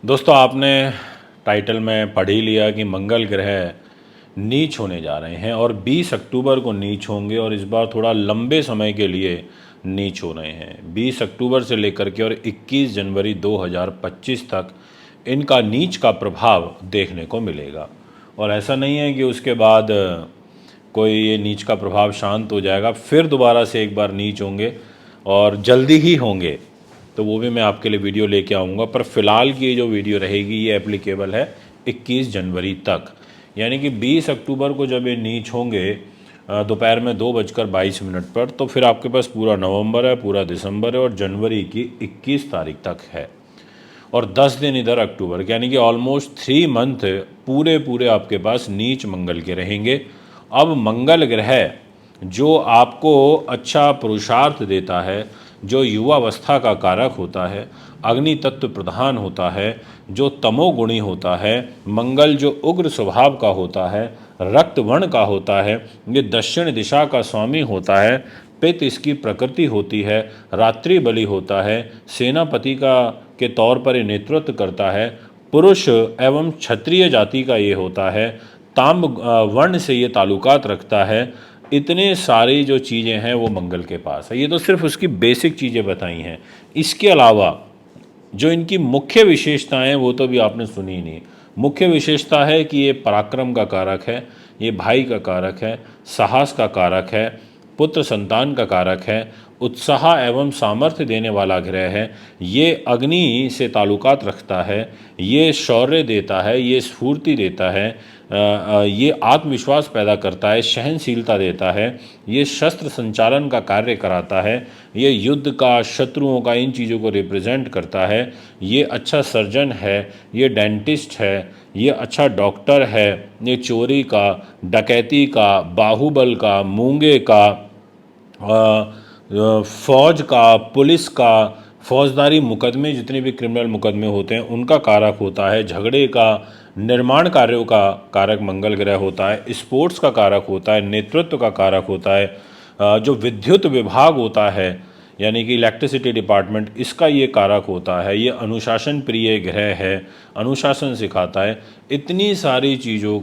दोस्तों, आपने टाइटल में पढ़ ही लिया कि मंगल ग्रह नीच होने जा रहे हैं और 20 अक्टूबर को नीच होंगे और इस बार थोड़ा लंबे समय के लिए नीच हो रहे हैं। 20 अक्टूबर से लेकर के और 21 जनवरी 2025 तक इनका नीच का प्रभाव देखने को मिलेगा। और ऐसा नहीं है कि उसके बाद कोई ये नीच का प्रभाव शांत हो जाएगा, फिर दोबारा से एक बार नीच होंगे और जल्दी ही होंगे, तो वो भी मैं आपके लिए वीडियो लेके आऊँगा। पर फिलहाल की जो वीडियो रहेगी ये एप्लीकेबल है 21 जनवरी तक, यानी कि 20 अक्टूबर को जब ये नीच होंगे दोपहर में 2:22 पर, तो फिर आपके पास पूरा नवंबर है, पूरा दिसंबर है और जनवरी की 21 तारीख तक है और 10 दिन इधर अक्टूबर के, यानी कि ऑलमोस्ट 3 मंथ पूरे पूरे आपके पास नीच मंगल के रहेंगे। अब मंगल ग्रह जो आपको अच्छा पुरुषार्थ देता है, जो युवावस्था का कारक होता है, अग्नि तत्व प्रधान होता है, जो तमोगुणी होता है, मंगल जो उग्र स्वभाव का होता है, रक्त वर्ण का होता है, ये दक्षिण दिशा का स्वामी होता है, पित्त इसकी प्रकृति होती है, रात्रि बलि होता है, सेनापति का के तौर पर ये नेतृत्व करता है, पुरुष एवं क्षत्रिय जाति का ये होता है, ताम्र वर्ण से ये ताल्लुकात रखता है। इतने सारी जो चीज़ें हैं वो मंगल के पास है। ये तो सिर्फ उसकी बेसिक चीज़ें बताई हैं। इसके अलावा जो इनकी मुख्य विशेषताएं हैं वो तो भी आपने सुनी ही नहीं। मुख्य विशेषता है कि ये पराक्रम का कारक है, ये भाई का कारक है, साहस का कारक है, पुत्र संतान का कारक है, उत्साह एवं सामर्थ्य देने वाला ग्रह है, ये अग्नि से ताल्लुकात रखता है, ये शौर्य देता है, ये स्फूर्ति देता है, ये आत्मविश्वास पैदा करता है, सहनशीलता देता है, ये शस्त्र संचालन का कार्य कराता है, ये युद्ध का, शत्रुओं का, इन चीज़ों को रिप्रेजेंट करता है, ये अच्छा सर्जन है, ये डेंटिस्ट है, ये अच्छा डॉक्टर है, ये चोरी का, डकैती का, बाहुबल का, मूंगे का, फौज का, पुलिस का, फौजदारी मुकदमे, जितने भी क्रिमिनल मुकदमे होते हैं उनका कारक होता है, झगड़े का, निर्माण कार्यों का कारक मंगल ग्रह होता है, स्पोर्ट्स का कारक होता है, नेतृत्व का कारक होता है, जो विद्युत विभाग होता है यानी कि इलेक्ट्रिसिटी डिपार्टमेंट, इसका ये कारक होता है, ये अनुशासन प्रिय ग्रह है, अनुशासन सिखाता है। इतनी सारी चीज़ों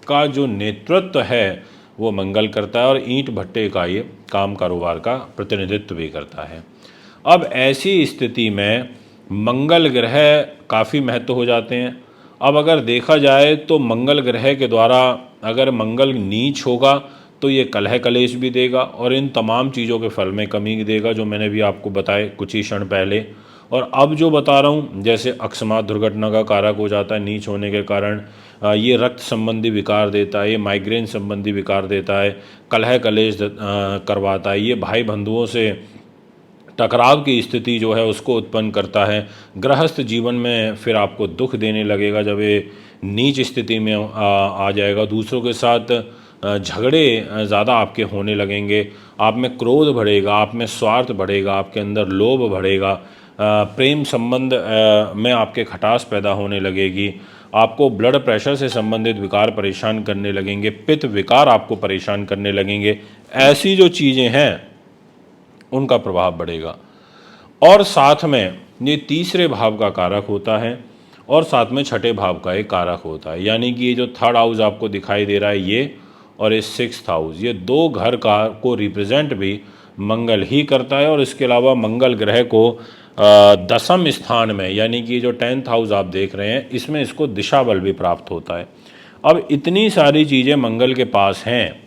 का जो नेतृत्व है वो मंगल करता है और ईंट भट्टे का ये काम कारोबार का प्रतिनिधित्व भी करता है। अब ऐसी स्थिति में मंगल ग्रह काफ़ी महत्व हो जाते हैं। अब अगर देखा जाए तो मंगल ग्रह के द्वारा अगर मंगल नीच होगा तो ये कलह कलेश भी देगा और इन तमाम चीज़ों के फल में कमी देगा, जो मैंने भी आपको बताए कुछ ही क्षण पहले। और अब जो बता रहा हूँ, जैसे अकस्मात दुर्घटना का कारक हो जाता है नीच होने के कारण, ये रक्त संबंधी विकार देता है, ये माइग्रेन संबंधी विकार देता है, कलह कलेश करवाता है, ये भाई बंधुओं से टकराव की स्थिति जो है उसको उत्पन्न करता है। गृहस्थ जीवन में फिर आपको दुख देने लगेगा जब ये नीच स्थिति में आ जाएगा। दूसरों के साथ झगड़े ज़्यादा आपके होने लगेंगे, आप में क्रोध बढ़ेगा, आप में स्वार्थ बढ़ेगा, आपके अंदर लोभ बढ़ेगा, प्रेम संबंध में आपके खटास पैदा होने लगेगी, आपको ब्लड प्रेशर से संबंधित विकार परेशान करने लगेंगे, पित्त विकार आपको परेशान करने लगेंगे। ऐसी जो चीज़ें हैं उनका प्रभाव बढ़ेगा। और साथ में ये तीसरे भाव का कारक होता है और साथ में छठे भाव का एक कारक होता है, यानी कि ये जो थर्ड हाउस आपको दिखाई दे रहा है ये और ये सिक्स्थ हाउस, ये दो घर का को रिप्रेजेंट भी मंगल ही करता है। और इसके अलावा मंगल ग्रह को दसम स्थान में, यानी कि जो 10th हाउस आप देख रहे हैं, इसमें इसको दिशा बल भी प्राप्त होता है। अब इतनी सारी चीज़ें मंगल के पास हैं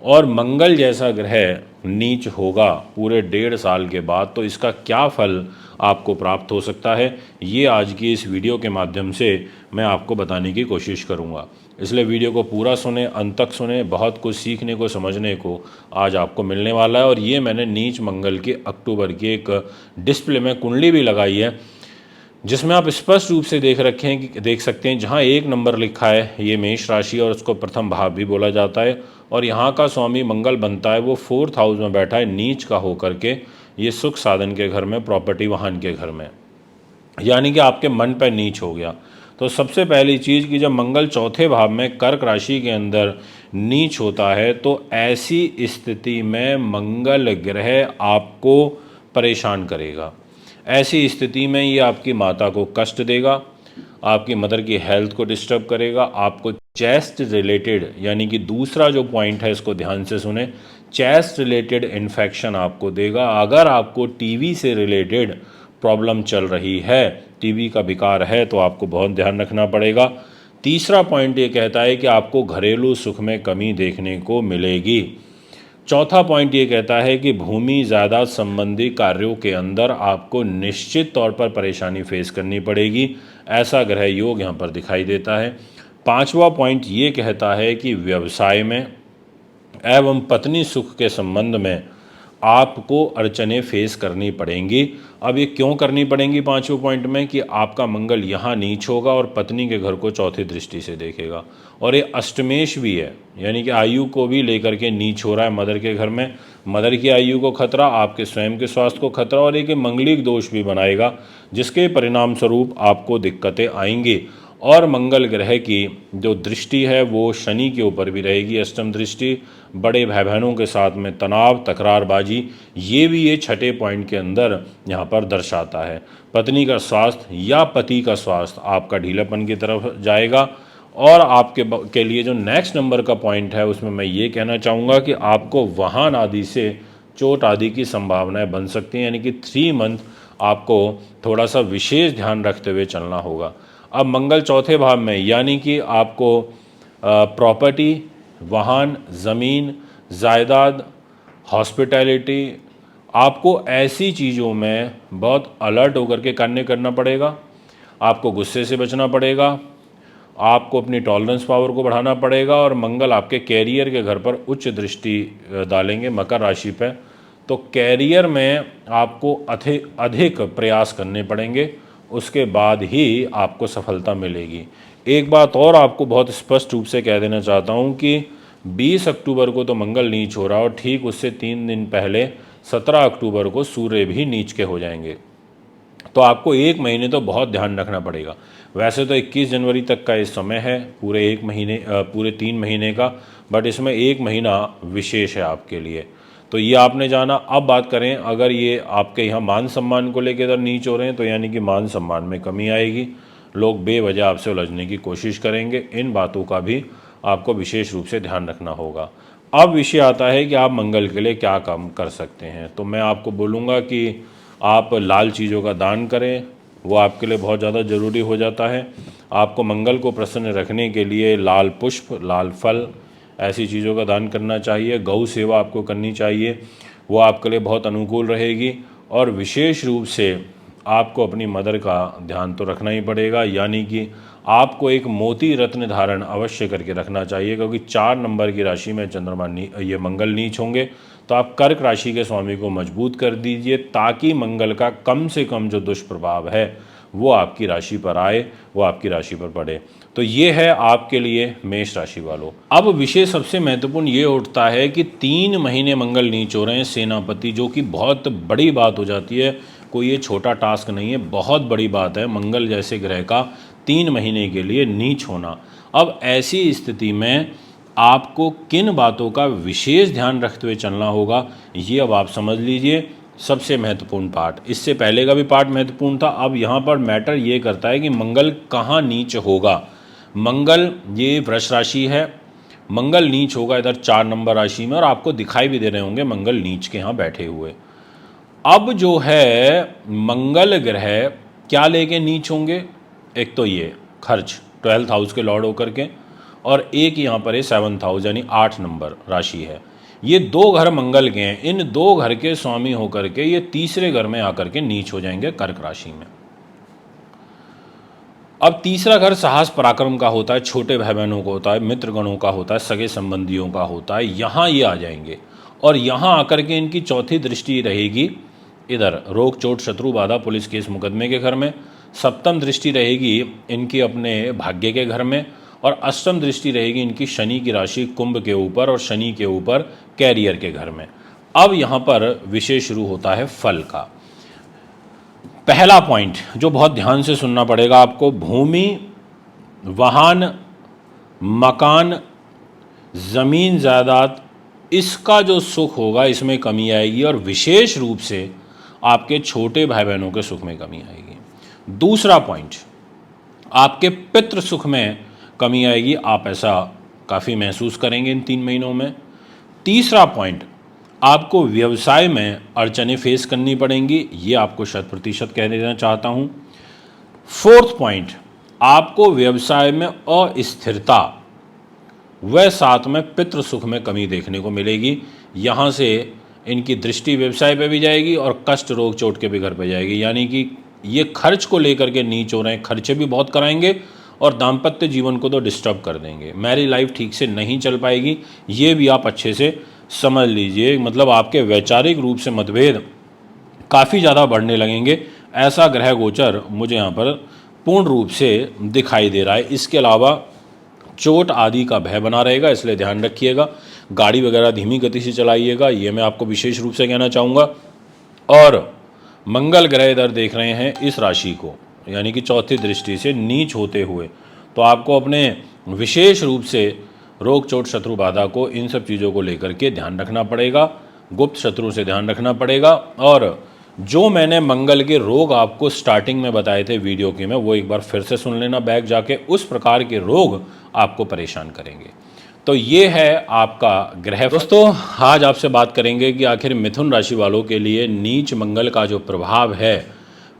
और मंगल जैसा ग्रह नीच होगा पूरे 1.5 साल के बाद, तो इसका क्या फल आपको प्राप्त हो सकता है, ये आज की इस वीडियो के माध्यम से मैं आपको बताने की कोशिश करूँगा। इसलिए वीडियो को पूरा सुने, अंत तक सुने, बहुत कुछ सीखने को, समझने को आज आपको मिलने वाला है। और ये मैंने नीच मंगल के अक्टूबर की एक डिस्प्ले में कुंडली भी लगाई है, जिसमें आप स्पष्ट रूप से देख सकते हैं, जहां 1 नंबर लिखा है ये मेष राशि और उसको प्रथम भाव भी बोला जाता है। और यहाँ का स्वामी मंगल बनता है वो 4th हाउस में बैठा है नीच का होकर के, ये सुख साधन के घर में, प्रॉपर्टी वाहन के घर में, यानी कि आपके मन पर नीच हो गया। तो सबसे पहली चीज़ कि जब मंगल चौथे भाव में कर्क राशि के अंदर नीच होता है तो ऐसी स्थिति में मंगल ग्रह आपको परेशान करेगा। ऐसी स्थिति में ये आपकी माता को कष्ट देगा, आपकी मदर की हेल्थ को डिस्टर्ब करेगा, आपको चेस्ट रिलेटेड, यानी कि दूसरा जो पॉइंट है इसको ध्यान से सुने, चेस्ट रिलेटेड इन्फेक्शन आपको देगा। अगर आपको टीबी से रिलेटेड प्रॉब्लम चल रही है, टीबी का विकार है, तो आपको बहुत ध्यान रखना पड़ेगा। तीसरा पॉइंट ये कहता है कि आपको घरेलू सुख में कमी देखने को मिलेगी। चौथा पॉइंट ये कहता है कि भूमि जायदाद संबंधी कार्यों के अंदर आपको निश्चित तौर पर परेशानी फेस करनी पड़ेगी, ऐसा ग्रह योग यहाँ पर दिखाई देता है। पांचवा पॉइंट ये कहता है कि व्यवसाय में एवं पत्नी सुख के संबंध में आपको अड़चनें फेस करनी पड़ेंगी। अब ये क्यों करनी पड़ेंगी पांचवें पॉइंट में, कि आपका मंगल यहाँ नीच होगा और पत्नी के घर को चौथी दृष्टि से देखेगा, और ये अष्टमेश भी है, यानी कि आयु को भी लेकर के नीच हो रहा है मदर के घर में। मदर की आयु को खतरा, आपके स्वयं के स्वास्थ्य को खतरा, और एक मंगलिक दोष भी बनाएगा, जिसके परिणाम स्वरूप आपको दिक्कतें आएंगी। और मंगल ग्रह की जो दृष्टि है वो शनि के ऊपर भी रहेगी, अष्टम दृष्टि। बड़े भाई बहनों के साथ में तनाव, तकरारबाजी, ये भी ये छठे पॉइंट के अंदर यहाँ पर दर्शाता है। पत्नी का स्वास्थ्य या पति का स्वास्थ्य आपका ढीलापन की तरफ जाएगा। और आपके के लिए जो नेक्स्ट नंबर का पॉइंट है उसमें मैं ये कहना चाहूँगा कि आपको वाहन आदि से चोट आदि की संभावनाएं बन सकती हैं, यानी कि 3 मंथ आपको थोड़ा सा विशेष ध्यान रखते हुए चलना होगा। अब मंगल चौथे भाव में, यानी कि आपको प्रॉपर्टी, वाहन, ज़मीन, जायदाद, हॉस्पिटैलिटी, आपको ऐसी चीज़ों में बहुत अलर्ट होकर के कार्य करना पड़ेगा। आपको गुस्से से बचना पड़ेगा, आपको अपनी टॉलरेंस पावर को बढ़ाना पड़ेगा। और मंगल आपके कैरियर के घर पर उच्च दृष्टि डालेंगे मकर राशि पे, तो कैरियर में आपको अधिक प्रयास करने पड़ेंगे, उसके बाद ही आपको सफलता मिलेगी। एक बात और आपको बहुत स्पष्ट रूप से कह देना चाहता हूँ कि 20 अक्टूबर को तो मंगल नीच हो रहा है, और ठीक उससे 3 दिन पहले 17 अक्टूबर को सूर्य भी नीच के हो जाएंगे। तो आपको 1 महीने तो बहुत ध्यान रखना पड़ेगा। वैसे तो 21 जनवरी तक का इस समय है, पूरे 3 महीने का, बट इसमें 1 महीना विशेष है आपके लिए। तो ये आपने जाना। अब बात करें, अगर ये आपके यहाँ मान सम्मान को लेकर इधर नीच हो रहे हैं, तो यानी कि मान सम्मान में कमी आएगी, लोग बेवजह आपसे उलझने की कोशिश करेंगे। इन बातों का भी आपको विशेष रूप से ध्यान रखना होगा। अब विषय आता है कि आप मंगल के लिए क्या काम कर सकते हैं। तो मैं आपको बोलूँगा कि आप लाल चीज़ों का दान करें, वो आपके लिए बहुत ज़्यादा ज़रूरी हो जाता है। आपको मंगल को प्रसन्न रखने के लिए लाल पुष्प, लाल फल, ऐसी चीज़ों का दान करना चाहिए। गौ सेवा आपको करनी चाहिए, वो आपके लिए बहुत अनुकूल रहेगी। और विशेष रूप से आपको अपनी मदर का ध्यान तो रखना ही पड़ेगा, यानी कि आपको एक मोती रत्न धारण अवश्य करके रखना चाहिए, क्योंकि 4 नंबर की राशि में चंद्रमा ये मंगल नीच होंगे। तो आप कर्क राशि के स्वामी को मजबूत कर दीजिए, ताकि मंगल का कम से कम जो दुष्प्रभाव है वो आपकी राशि पर आए, वो आपकी राशि पर पड़े। तो ये है आपके लिए मेष राशि वालों। अब विषय सबसे महत्वपूर्ण ये उठता है कि 3 महीने मंगल नीच हो रहे हैं सेनापति, जो कि बहुत बड़ी बात हो जाती है। कोई ये छोटा टास्क नहीं है, बहुत बड़ी बात है मंगल जैसे ग्रह का 3 महीने के लिए नीच होना। अब ऐसी स्थिति में आपको किन बातों का विशेष ध्यान रखते हुए चलना होगा, ये अब आप समझ लीजिए। सबसे महत्वपूर्ण पार्ट, इससे पहले का भी पार्ट महत्वपूर्ण था, अब यहाँ पर मैटर ये करता है कि मंगल कहाँ नीच होगा। मंगल ये वृष राशि है, मंगल नीच होगा इधर 4 नंबर राशि में, और आपको दिखाई भी दे रहे होंगे मंगल नीच के यहाँ बैठे हुए। अब जो है मंगल ग्रह क्या लेके नीच होंगे, एक तो ये खर्च 12th हाउस के लॉर्ड होकर के, और एक यहाँ पर 7th हाउस यानी 8 नंबर राशि है। ये 2 घर मंगल के हैं, इन 2 घर के स्वामी होकर के ये तीसरे घर में आकर के नीच हो जाएंगे कर्क राशि में। अब तीसरा घर साहस पराक्रम का होता है, छोटे भाई बहनों का होता है, मित्रगणों का होता है, सगे संबंधियों का होता है, यहाँ ये आ जाएंगे। और यहाँ आकर के इनकी चौथी दृष्टि रहेगी इधर रोग चोट शत्रु बाधा पुलिस केस मुकदमे के घर में, सप्तम दृष्टि रहेगी इनकी अपने भाग्य के घर में, और अष्टम दृष्टि रहेगी इनकी शनि की राशि कुंभ के ऊपर और शनि के ऊपर कैरियर के घर में। अब यहाँ पर विषय शुरू होता है फल का। पहला पॉइंट जो बहुत ध्यान से सुनना पड़ेगा आपको, भूमि, वाहन, मकान, ज़मीन जायदाद, इसका जो सुख होगा इसमें कमी आएगी, और विशेष रूप से आपके छोटे भाई बहनों के सुख में कमी आएगी। दूसरा पॉइंट, आपके पितृ सुख में कमी आएगी, आप ऐसा काफ़ी महसूस करेंगे इन 3 महीनों में। तीसरा पॉइंट, आपको व्यवसाय में अड़चनें फेस करनी पड़ेंगी, ये आपको 100% कह देना चाहता हूँ। फोर्थ पॉइंट, आपको व्यवसाय में अस्थिरता व साथ में पितृ सुख में कमी देखने को मिलेगी। यहाँ से इनकी दृष्टि व्यवसाय पे भी जाएगी और कष्ट रोग चोट के भी घर पे जाएगी, यानी कि ये खर्च को लेकर के नीच हो रहे हैं, खर्चे भी बहुत कराएंगे और दाम्पत्य जीवन को तो डिस्टर्ब कर देंगे। मैरिज लाइफ ठीक से नहीं चल पाएगी, ये भी आप अच्छे से समझ लीजिए। मतलब आपके वैचारिक रूप से मतभेद काफ़ी ज़्यादा बढ़ने लगेंगे, ऐसा ग्रह गोचर मुझे यहाँ पर पूर्ण रूप से दिखाई दे रहा है। इसके अलावा चोट आदि का भय बना रहेगा, इसलिए ध्यान रखिएगा। गाड़ी वगैरह धीमी गति से चलाइएगा, ये मैं आपको विशेष रूप से कहना चाहूँगा। और मंगल ग्रह इधर देख रहे हैं इस राशि को, यानी कि चौथी दृष्टि से नीच होते हुए, तो आपको अपने विशेष रूप से रोग चोट शत्रु बाधा को, इन सब चीज़ों को लेकर के ध्यान रखना पड़ेगा। गुप्त शत्रु से ध्यान रखना पड़ेगा। और जो मैंने मंगल के रोग आपको स्टार्टिंग में बताए थे वीडियो के में, वो एक बार फिर से सुन लेना बैक जाके। उस प्रकार के रोग आपको परेशान करेंगे। तो ये है आपका ग्रह। दोस्तों, आज आपसे बात करेंगे कि आखिर मिथुन राशि वालों के लिए नीच मंगल का जो प्रभाव है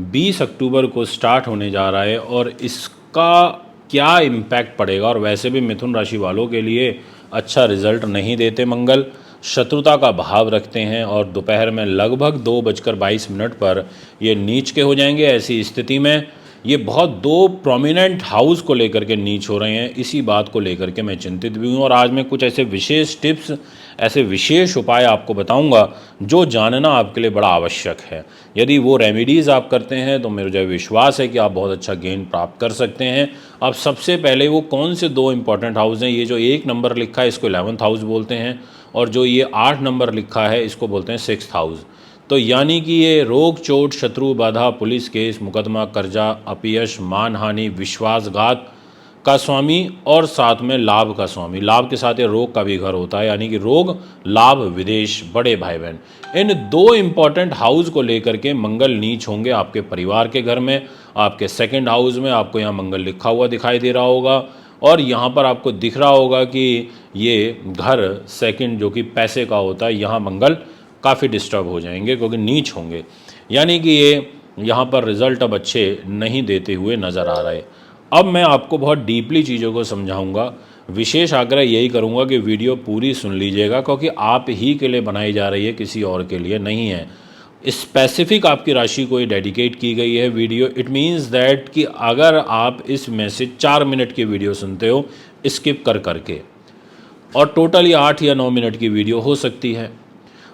20 अक्टूबर को स्टार्ट होने जा रहा है और इसका क्या इम्पैक्ट पड़ेगा। और वैसे भी मिथुन राशि वालों के लिए अच्छा रिजल्ट नहीं देते मंगल, शत्रुता का भाव रखते हैं और दोपहर में लगभग 2:22 पर ये नीच के हो जाएंगे। ऐसी स्थिति में ये बहुत 2 प्रोमिनेंट हाउस को लेकर के नीच हो रहे हैं। इसी बात को लेकर के मैं चिंतित भी हूँ और आज मैं कुछ ऐसे विशेष टिप्स, ऐसे विशेष उपाय आपको बताऊंगा जो जानना आपके लिए बड़ा आवश्यक है। यदि वो रेमेडीज़ आप करते हैं तो मुझे विश्वास है कि आप बहुत अच्छा गेन प्राप्त कर सकते हैं। अब सबसे पहले वो कौन से 2 इंपॉर्टेंट हाउस हैं, ये जो 1 नंबर लिखा है इसको 11th हाउस बोलते हैं और जो ये 8 नंबर लिखा है इसको बोलते हैं 6th हाउस। तो यानी कि ये रोग चोट शत्रु बाधा, पुलिस केस मुकदमा, कर्जा, अपयश, मानहानि, विश्वासघात का स्वामी और साथ में लाभ का स्वामी। लाभ के साथ ये रोग का भी घर होता है, यानी कि रोग, लाभ, विदेश, बड़े भाई बहन। इन 2 इंपॉर्टेंट हाउस को लेकर के मंगल नीच होंगे आपके परिवार के घर में। आपके 2nd हाउस में आपको यहाँ मंगल लिखा हुआ दिखाई दे रहा होगा और यहाँ पर आपको दिख रहा होगा कि ये घर 2nd जो कि पैसे का होता है, यहाँ मंगल काफ़ी डिस्टर्ब हो जाएंगे क्योंकि नीच होंगे। यानी कि ये यहाँ पर रिज़ल्ट अब अच्छे नहीं देते हुए नज़र आ रहे। अब मैं आपको बहुत डीपली चीज़ों को समझाऊंगा। विशेष आग्रह यही करूंगा कि वीडियो पूरी सुन लीजिएगा क्योंकि आप ही के लिए बनाई जा रही है, किसी और के लिए नहीं है। स्पेसिफिक आपकी राशि को ये डेडिकेट की गई है वीडियो। इट मीन्स दैट कि अगर आप इस में से 4 मिनट की वीडियो सुनते हो स्किप कर करके, और टोटली 8 या 9 मिनट की वीडियो हो सकती है,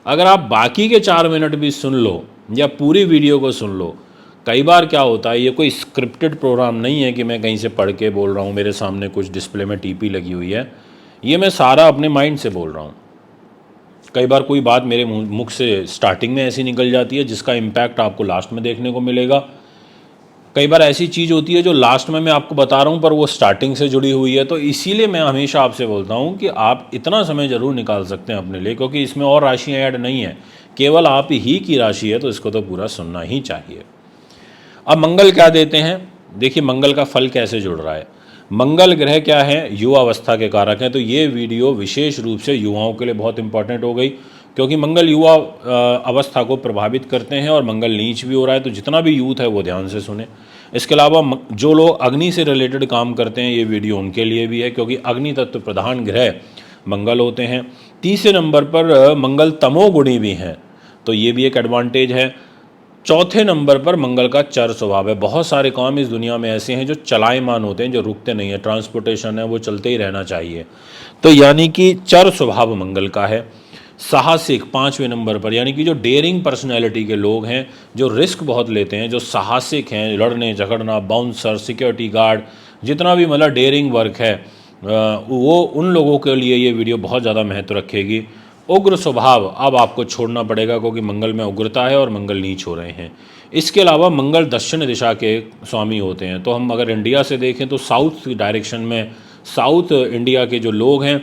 अगर आप बाकी के 4 मिनट भी सुन लो या पूरी वीडियो को सुन लो। कई बार क्या होता है, ये कोई स्क्रिप्टेड प्रोग्राम नहीं है कि मैं कहीं से पढ़ के बोल रहा हूँ, मेरे सामने कुछ डिस्प्ले में टीपी लगी हुई है, ये मैं सारा अपने माइंड से बोल रहा हूँ। कई बार कोई बात मेरे मुख से स्टार्टिंग में ऐसी निकल जाती है जिसका इम्पैक्ट आपको लास्ट में देखने को मिलेगा। कई बार ऐसी चीज़ होती है जो लास्ट में मैं आपको बता रहा हूँ पर वो स्टार्टिंग से जुड़ी हुई है। तो इसीलिए मैं हमेशा आपसे बोलता हूँ कि आप इतना समय ज़रूर निकाल सकते हैं अपने लिए, क्योंकि इसमें और राशियाँ ऐड नहीं है, केवल आप ही की राशि है, तो इसको तो पूरा सुनना ही चाहिए। अब मंगल क्या देते हैं, देखिए मंगल का फल कैसे जुड़ रहा है। मंगल ग्रह क्या है, युवावस्था के कारक हैं। तो ये वीडियो विशेष रूप से युवाओं के लिए बहुत इंपॉर्टेंट हो गई, क्योंकि मंगल युवा अवस्था को प्रभावित करते हैं और मंगल नीच भी हो रहा है। तो जितना भी यूथ है वो ध्यान से सुने। इसके अलावा जो लोग अग्नि से रिलेटेड काम करते हैं, ये वीडियो उनके लिए भी है, क्योंकि अग्नि तत्व प्रधान ग्रह मंगल होते हैं। तीसरे नंबर पर मंगल तमोगुणी भी हैं, तो ये भी एक एडवांटेज है। चौथे नंबर पर मंगल का चर स्वभाव है। बहुत सारे काम इस दुनिया में ऐसे हैं जो चलायमान होते हैं, जो रुकते नहीं है। ट्रांसपोर्टेशन है वो चलते ही रहना चाहिए, तो यानी कि चर स्वभाव मंगल का है। साहसिक 5वें नंबर पर, यानी कि जो डेयरिंग पर्सनैलिटी के लोग हैं, जो रिस्क बहुत लेते हैं, जो साहसिक हैं, लड़ने झगड़ना, बाउंसर, सिक्योरिटी गार्ड, जितना भी मतलब डेयरिंग वर्क है, वो उन लोगों के लिए ये वीडियो बहुत ज़्यादा महत्व रखेगी। उग्र स्वभाव अब आपको छोड़ना पड़ेगा, क्योंकि मंगल में उग्रता है और मंगल नीच हो रहे हैं। इसके अलावा मंगल दक्षिण दिशा के स्वामी होते हैं। तो हम अगर इंडिया से देखें तो साउथ डायरेक्शन में, साउथ इंडिया के जो लोग हैं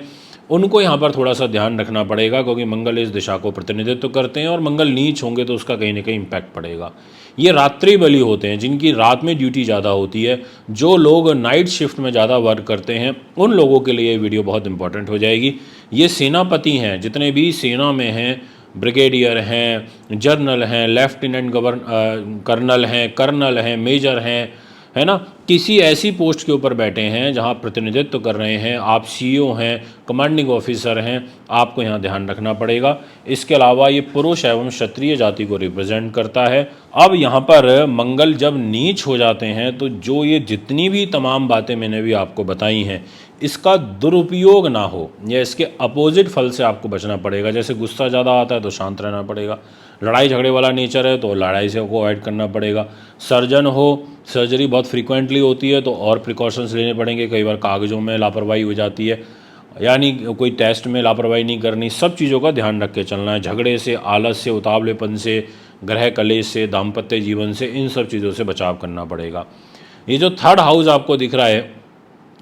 उनको यहाँ पर थोड़ा सा ध्यान रखना पड़ेगा, क्योंकि मंगल इस दिशा को प्रतिनिधित्व करते हैं और मंगल नीच होंगे तो उसका कहीं ना कहीं इम्पैक्ट पड़ेगा। ये रात्रि बली होते हैं, जिनकी रात में ड्यूटी ज़्यादा होती है, जो लोग नाइट शिफ्ट में ज़्यादा वर्क करते हैं, उन लोगों के लिए ये वीडियो बहुत इंपॉर्टेंट हो जाएगी। ये सेनापति हैं, जितने भी सेना में हैं, ब्रिगेडियर हैं, जनरल हैं, लेफ्टिनेंट कर्नल हैं, कर्नल हैं, मेजर हैं, है ना, किसी ऐसी पोस्ट के ऊपर बैठे हैं जहां प्रतिनिधित्व कर रहे हैं, आप सीईओ हैं, कमांडिंग ऑफिसर हैं, आपको यहां ध्यान रखना पड़ेगा। इसके अलावा ये पुरुष एवं क्षत्रिय जाति को रिप्रेजेंट करता है। अब यहां पर मंगल जब नीच हो जाते हैं तो जो ये जितनी भी तमाम बातें मैंने भी आपको बताई हैं, इसका दुरुपयोग ना हो या इसके अपोजिट फल से आपको बचना पड़ेगा। जैसे गुस्सा ज़्यादा आता है तो शांत रहना पड़ेगा, लड़ाई झगड़े वाला नेचर है तो लड़ाई से को अवॉइड करना पड़ेगा, सर्जन हो, सर्जरी बहुत फ्रीक्वेंटली होती है तो और प्रिकॉशंस लेने पड़ेंगे, कई बार कागज़ों में लापरवाही हो जाती है, यानी कोई टेस्ट में लापरवाही नहीं करनी, सब चीज़ों का ध्यान रख के चलना है। झगड़े से, आलस से, उतावलेपन से, ग्रह कलेश से, दाम्पत्य जीवन से, इन सब चीज़ों से बचाव करना पड़ेगा। ये जो थर्ड हाउस आपको दिख रहा है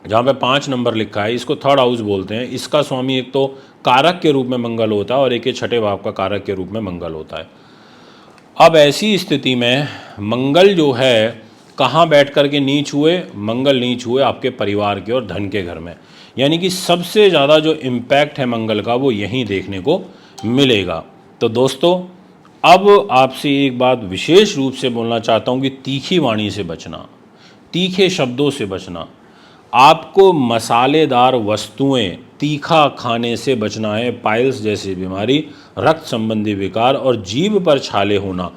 जहाँ पे 5 नंबर लिखा है, इसको थर्ड हाउस बोलते हैं। इसका स्वामी एक तो कारक के रूप में मंगल होता है और एक छठे भाव का कारक के रूप में मंगल होता है। अब ऐसी स्थिति में मंगल जो है कहाँ बैठ कर के नीच हुए, मंगल नीच हुए आपके परिवार के और धन के घर में, यानी कि सबसे ज़्यादा जो इम्पैक्ट है मंगल का वो यहीं देखने को मिलेगा। तो दोस्तों, अब आपसे एक बात विशेष रूप से बोलना चाहता हूँ कि तीखी वाणी से बचना, तीखे शब्दों से बचना, आपको मसालेदार वस्तुएं, तीखा खाने से बचना है। पाइल्स जैसी बीमारी, रक्त संबंधी विकार और जीभ पर छाले होना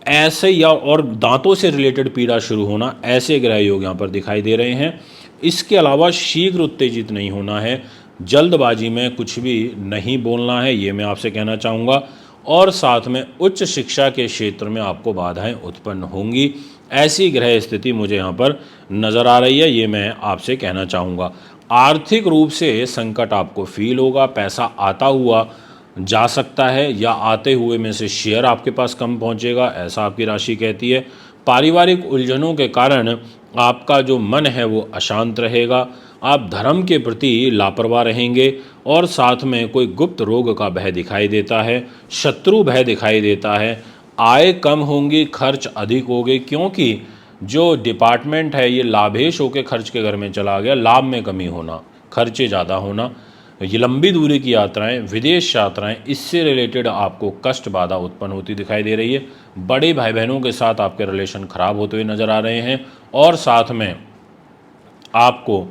ऐसे, या और दांतों से रिलेटेड पीड़ा शुरू होना, ऐसे ग्रह योग यहाँ पर दिखाई दे रहे हैं। इसके अलावा शीघ्र उत्तेजित नहीं होना है, जल्दबाजी में कुछ भी नहीं बोलना है, ये मैं आपसे कहना चाहूँगा। और साथ में उच्च शिक्षा के क्षेत्र में आपको बाधाएं उत्पन्न होंगी, ऐसी ग्रह स्थिति मुझे यहाँ पर नज़र आ रही है, ये मैं आपसे कहना चाहूँगा। आर्थिक रूप से संकट आपको फील होगा, पैसा आता हुआ जा सकता है या आते हुए में से शेयर आपके पास कम पहुँचेगा, ऐसा आपकी राशि कहती है। पारिवारिक उलझनों के कारण आपका जो मन है वो अशांत रहेगा, आप धर्म के प्रति लापरवाह रहेंगे और साथ में कोई गुप्त रोग का भय दिखाई देता है, शत्रु भय दिखाई देता है, आय कम होंगी, खर्च अधिक होंगे, क्योंकि जो डिपार्टमेंट है ये लाभेश होकर खर्च के घर में चला गया, लाभ में कमी होना, खर्चे ज़्यादा होना, ये लंबी दूरी की यात्राएं, विदेश यात्राएं, इससे रिलेटेड आपको कष्ट बाधा उत्पन्न होती दिखाई दे रही है। बड़े भाई बहनों के साथ आपके रिलेशन खराब होते हुए नज़र आ रहे हैं और साथ में आपको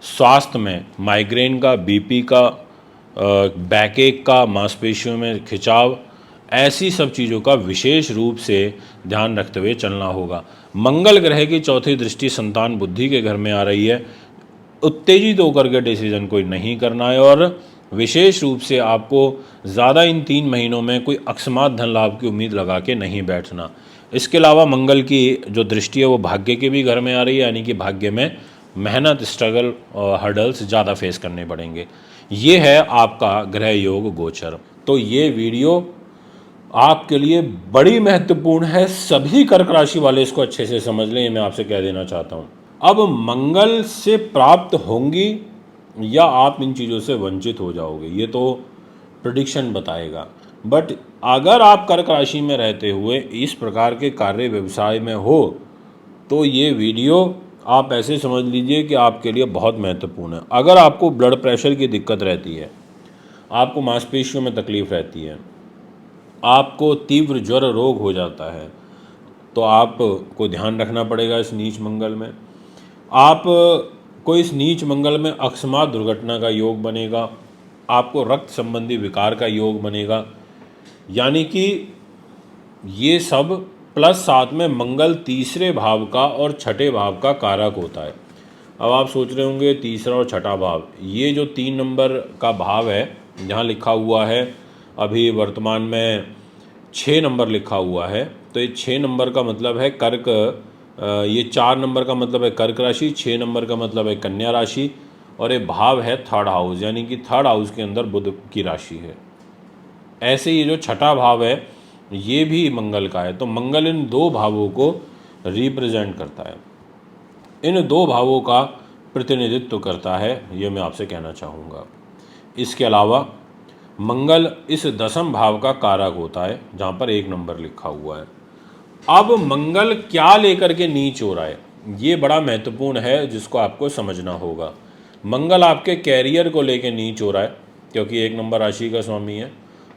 स्वास्थ्य में माइग्रेन का, बीपी का, बैकएक का, मांसपेशियों में खिंचाव, ऐसी सब चीज़ों का विशेष रूप से ध्यान रखते हुए चलना होगा। मंगल ग्रह की चौथी दृष्टि संतान बुद्धि के घर में आ रही है, उत्तेजित होकर के डिसीजन कोई नहीं करना है और विशेष रूप से आपको ज़्यादा इन 3 महीनों में कोई अकस्मात धन लाभ की उम्मीद लगा के नहीं बैठना। इसके अलावा मंगल की जो दृष्टि है वो भाग्य के भी घर में आ रही है, यानी कि भाग्य में मेहनत, स्ट्रगल और हर्डल्स ज़्यादा फेस करने पड़ेंगे। ये है आपका ग्रह योग गोचर। तो ये वीडियो आपके लिए बड़ी महत्वपूर्ण है, सभी कर्क राशि वाले इसको अच्छे से समझ लें, ये मैं आपसे कह देना चाहता हूँ। अब मंगल से प्राप्त होंगी या आप इन चीज़ों से वंचित हो जाओगे, ये तो प्रेडिक्शन बताएगा। बट अगर आप कर्क राशि में रहते हुए इस प्रकार के कार्य व्यवसाय में हो तो ये वीडियो आप ऐसे समझ लीजिए कि आपके लिए बहुत महत्वपूर्ण है। अगर आपको ब्लड प्रेशर की दिक्कत रहती है, आपको मांसपेशियों में तकलीफ रहती है, आपको तीव्र ज्वर रोग हो जाता है, तो आपको ध्यान रखना पड़ेगा इस नीच मंगल में। आप को इस नीच मंगल में अकस्मात दुर्घटना का योग बनेगा, आपको रक्त संबंधी विकार का योग बनेगा, यानी कि ये सब प्लस साथ में मंगल तीसरे भाव का और छठे भाव का कारक होता है। अब आप सोच रहे होंगे तीसरा और छठा भाव, ये जो 3 नंबर का भाव है जहाँ लिखा हुआ है अभी वर्तमान में 6 नंबर लिखा हुआ है, तो ये 6 नंबर का मतलब है कर्क, ये 4 नंबर का मतलब है कर्क राशि, 6 नंबर का मतलब है कन्या राशि और ये भाव है थर्ड हाउस, यानी कि थर्ड हाउस के अंदर बुध की राशि है। ऐसे ये जो छठा भाव है ये भी मंगल का है, तो मंगल इन 2 भावों को रिप्रेजेंट करता है, इन 2 भावों का प्रतिनिधित्व करता है, ये मैं आपसे कहना चाहूँगा। इसके अलावा मंगल इस दशम भाव का कारक होता है, जहाँ पर 1 नंबर लिखा हुआ है। अब मंगल क्या लेकर के नीच हो रहा है, ये बड़ा महत्वपूर्ण है, जिसको आपको समझना होगा। मंगल आपके कैरियर को लेकर नीच हो रहा है, क्योंकि 1 नंबर राशि का स्वामी है,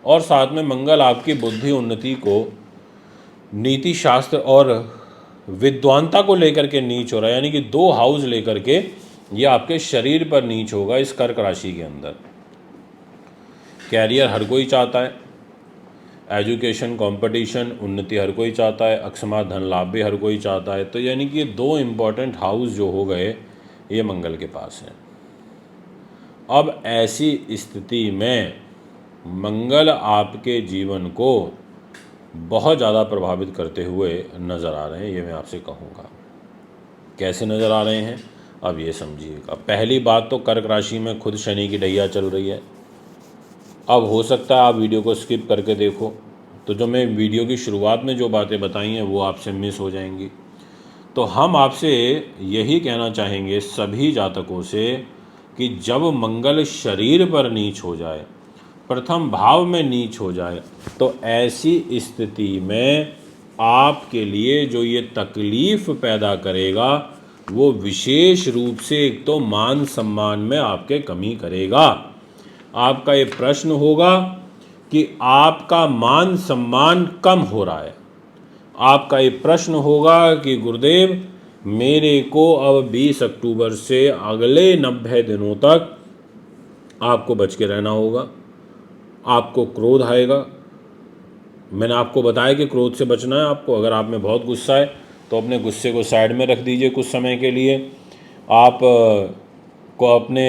और साथ में मंगल आपकी बुद्धि उन्नति को, नीति शास्त्र और विद्वानता को लेकर के नीच हो रहा है, यानी कि 2 हाउस लेकर के ये आपके शरीर पर नीच होगा इस कर्क राशि के अंदर। कैरियर हर कोई चाहता है, एजुकेशन, कंपटीशन, उन्नति हर कोई चाहता है, अकस्मात धन लाभ भी हर कोई चाहता है। तो यानी कि 2 इम्पॉर्टेंट हाउस जो हो गए ये मंगल के पास हैं। अब ऐसी स्थिति में मंगल आपके जीवन को बहुत ज़्यादा प्रभावित करते हुए नज़र आ रहे हैं, ये मैं आपसे कहूँगा। कैसे नज़र आ रहे हैं अब ये समझिएगा। पहली बात तो कर्क राशि में खुद शनि की ढैया चल रही है। अब हो सकता है आप वीडियो को स्किप करके देखो, तो जो मैं वीडियो की शुरुआत में जो बातें बताई हैं वो आपसे मिस हो जाएंगी। तो हम आपसे यही कहना चाहेंगे सभी जातकों से कि जब मंगल शरीर पर नीच हो जाए, प्रथम भाव में नीच हो जाए, तो ऐसी स्थिति में आपके लिए जो ये तकलीफ़ पैदा करेगा वो विशेष रूप से एक तो मान सम्मान में आपके कमी करेगा। आपका ये प्रश्न होगा कि आपका मान सम्मान कम हो रहा है। आपका ये प्रश्न होगा कि गुरुदेव मेरे को अब 20 अक्टूबर से अगले 90 दिनों तक आपको बच के रहना होगा। आपको क्रोध आएगा। मैंने आपको बताया कि क्रोध से बचना है आपको। अगर आप में बहुत गुस्सा है तो अपने गुस्से को साइड में रख दीजिए कुछ समय के लिए। आप को अपने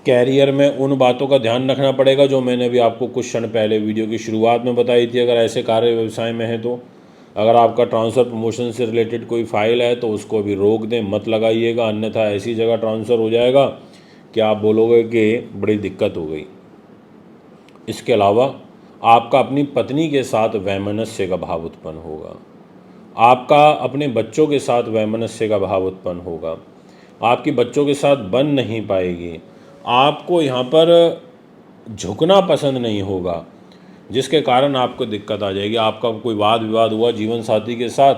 कैरियर में उन बातों का ध्यान रखना पड़ेगा जो मैंने भी आपको कुछ क्षण पहले वीडियो की शुरुआत में बताई थी। अगर ऐसे कार्य व्यवसाय में है तो अगर आपका ट्रांसफ़र प्रमोशन से रिलेटेड कोई फाइल है तो उसको भी रोक दें, मत लगाइएगा, अन्यथा ऐसी जगह ट्रांसफ़र हो जाएगा कि आप बोलोगे कि बड़ी दिक्कत हो गई। इसके अलावा आपका अपनी पत्नी के साथ वैमनस्य का भाव उत्पन्न होगा। आपका अपने बच्चों के साथ वैमनस्य का भाव उत्पन्न होगा। आपकी बच्चों के साथ बन नहीं पाएगी। आपको यहाँ पर झुकना पसंद नहीं होगा, जिसके कारण आपको दिक्कत आ जाएगी। आपका कोई वाद विवाद हुआ जीवन साथी के साथ,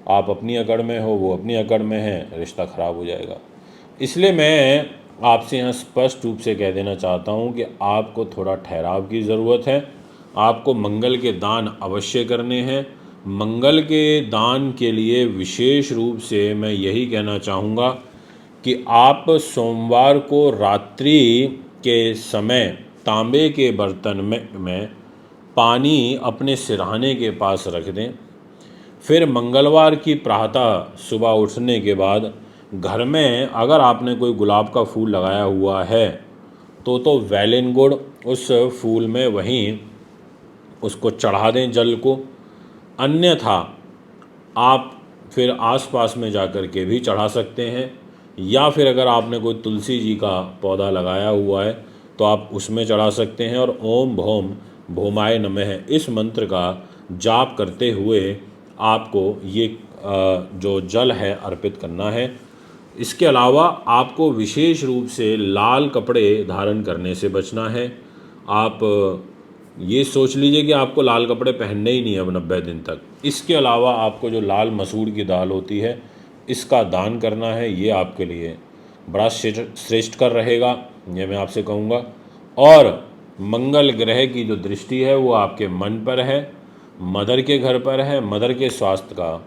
आप अपनी अकड़ में हो, वो अपनी अकड़ में है, रिश्ता खराब हो जाएगा। इसलिए मैं आपसे यहाँ स्पष्ट रूप से कह देना चाहता हूँ कि आपको थोड़ा ठहराव की ज़रूरत है। आपको मंगल के दान अवश्य करने हैं। मंगल के दान के लिए विशेष रूप से मैं यही कहना चाहूँगा कि आप सोमवार को रात्रि के समय तांबे के बर्तन में पानी अपने सिरहाने के पास रख दें। फिर मंगलवार की प्रातः सुबह उठने के बाद घर में अगर आपने कोई गुलाब का फूल लगाया हुआ है तो वैलिन गुड़ उस फूल में वहीं उसको चढ़ा दें जल को। अन्यथा आप फिर आसपास में जाकर के भी चढ़ा सकते हैं, या फिर अगर आपने कोई तुलसी जी का पौधा लगाया हुआ है तो आप उसमें चढ़ा सकते हैं। और ओम भौम भौमाय नमः इस मंत्र का जाप करते हुए आपको ये जो जल है अर्पित करना है। इसके अलावा आपको विशेष रूप से लाल कपड़े धारण करने से बचना है। आप ये सोच लीजिए कि आपको लाल कपड़े पहनने ही नहीं है अब 90 दिन तक। इसके अलावा आपको जो लाल मसूर की दाल होती है इसका दान करना है। ये आपके लिए बड़ा श्रेष्ठकर रहेगा, ये मैं आपसे कहूँगा। और मंगल ग्रह की जो दृष्टि है वो आपके मन पर है, मदर के घर पर है। मदर के स्वास्थ्य का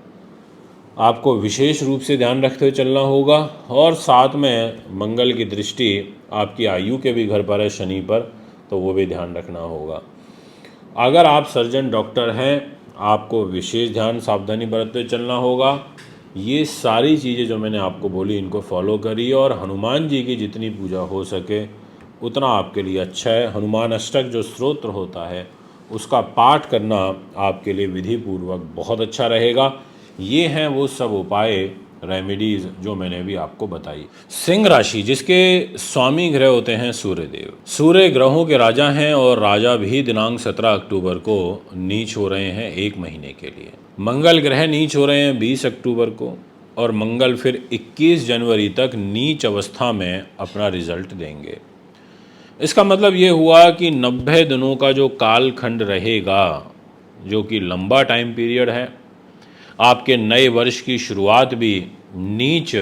आपको विशेष रूप से ध्यान रखते हुए चलना होगा। और साथ में मंगल की दृष्टि आपकी आयु के भी घर पर है शनि पर, तो वो भी ध्यान रखना होगा। अगर आप सर्जन डॉक्टर हैं आपको विशेष ध्यान सावधानी बरतते हुए चलना होगा। ये सारी चीज़ें जो मैंने आपको बोली इनको फॉलो करिए और हनुमान जी की जितनी पूजा हो सके उतना आपके लिए अच्छा है। हनुमान अष्टक जो स्तोत्र होता है उसका पाठ करना आपके लिए विधि पूर्वक बहुत अच्छा रहेगा। ये हैं वो सब उपाय, रेमेडीज़ जो मैंने भी आपको बताई। सिंह राशि जिसके स्वामी ग्रह होते हैं सूर्यदेव, सूर्य ग्रहों के राजा हैं और राजा भी दिनांक 17 अक्टूबर को नीच हो रहे हैं 1 महीने के लिए। मंगल ग्रह नीच हो रहे हैं 20 अक्टूबर को, और मंगल फिर 21 जनवरी तक नीच अवस्था में अपना रिजल्ट देंगे। इसका मतलब ये हुआ कि 90 दिनों का जो कालखंड रहेगा, जो कि लंबा टाइम पीरियड है, आपके नए वर्ष की शुरुआत भी नीच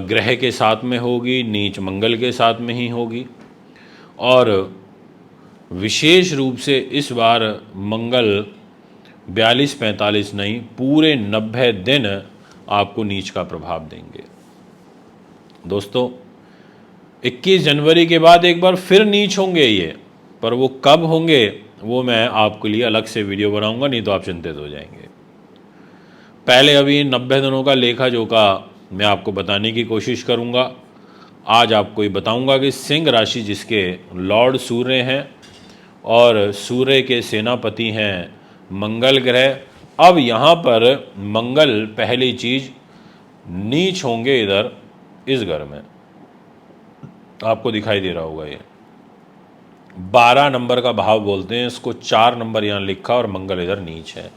ग्रह के साथ में होगी, नीच मंगल के साथ में ही होगी। और विशेष रूप से इस बार मंगल 42-45 नहीं, पूरे 90 दिन आपको नीच का प्रभाव देंगे। दोस्तों, 21 जनवरी के बाद एक बार फिर नीच होंगे ये, पर वो कब होंगे वो मैं आपके लिए अलग से वीडियो बनाऊंगा, नहीं तो आप चिंतित हो जाएंगे। पहले अभी 90 दिनों का लेखा जोखा मैं आपको बताने की कोशिश करूंगा। आज आपको ये बताऊंगा कि सिंह राशि जिसके लॉर्ड सूर्य हैं और सूर्य के सेनापति हैं मंगल ग्रह, अब यहाँ पर मंगल पहली चीज नीच होंगे इधर इस घर में, आपको दिखाई दे रहा होगा। ये 12 नंबर का भाव बोलते हैं इसको, 4 नंबर यहाँ लिखा और मंगल इधर नीच है,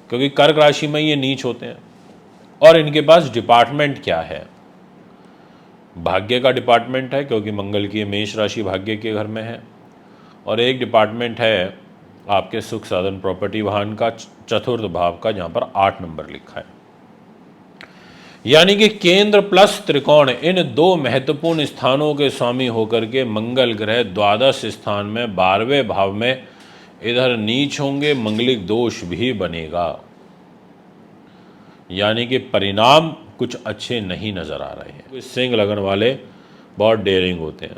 क्योंकि कर्क राशि में ये नीच होते हैं। और इनके पास डिपार्टमेंट क्या है? भाग्य का डिपार्टमेंट है, क्योंकि मंगल की मेष राशि भाग्य के घर में है। और एक डिपार्टमेंट है आपके सुख साधन प्रॉपर्टी वाहन का, चतुर्थ भाव का, जहां पर 8 नंबर लिखा है। यानी कि केंद्र प्लस त्रिकोण, इन दो महत्वपूर्ण स्थानों के स्वामी होकर के मंगल ग्रह द्वादश स्थान में 12वें भाव में इधर नीच होंगे, मंगलिक दोष भी बनेगा। यानी कि परिणाम कुछ अच्छे नहीं नजर आ रहे हैं। सिंह लगन वाले बहुत डेयरिंग होते हैं,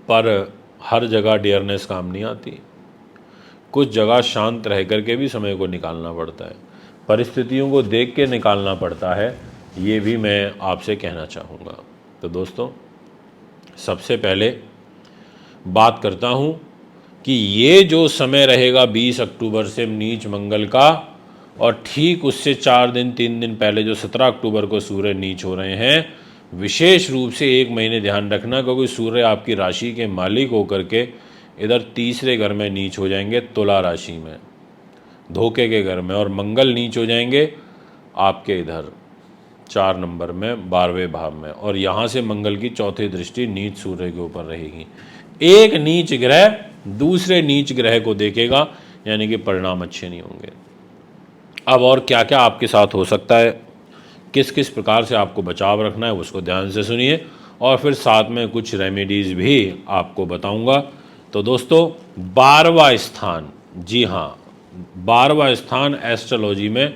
पर हर जगह डेयरनेस काम नहीं आती। कुछ जगह शांत रह करके भी समय को निकालना पड़ता है, परिस्थितियों को देख के निकालना पड़ता है, ये भी मैं आपसे कहना चाहूँगा। तो दोस्तों, सबसे पहले बात करता हूँ कि ये जो समय रहेगा 20 अक्टूबर से नीच मंगल का, और ठीक उससे 4 दिन 3 दिन पहले जो 17 अक्टूबर को सूर्य नीच हो रहे हैं, विशेष रूप से 1 महीने ध्यान रखना, क्योंकि सूर्य आपकी राशि के मालिक होकर के इधर तीसरे घर में नीच हो जाएंगे, तुला राशि में, धोखे के घर में। और मंगल नीच हो जाएंगे आपके इधर 4 नंबर में 12वें भाव में, और यहाँ से मंगल की चौथी दृष्टि नीच सूर्य के ऊपर रहेगी। एक नीच ग्रह दूसरे नीच ग्रह को देखेगा, यानी कि परिणाम अच्छे नहीं होंगे। अब और क्या क्या आपके साथ हो सकता है, किस किस प्रकार से आपको बचाव रखना है, उसको ध्यान से सुनिए, और फिर साथ में कुछ रेमेडीज़ भी आपको बताऊंगा। तो दोस्तों, 12वां स्थान, जी हाँ, 12वां स्थान एस्ट्रोलॉजी में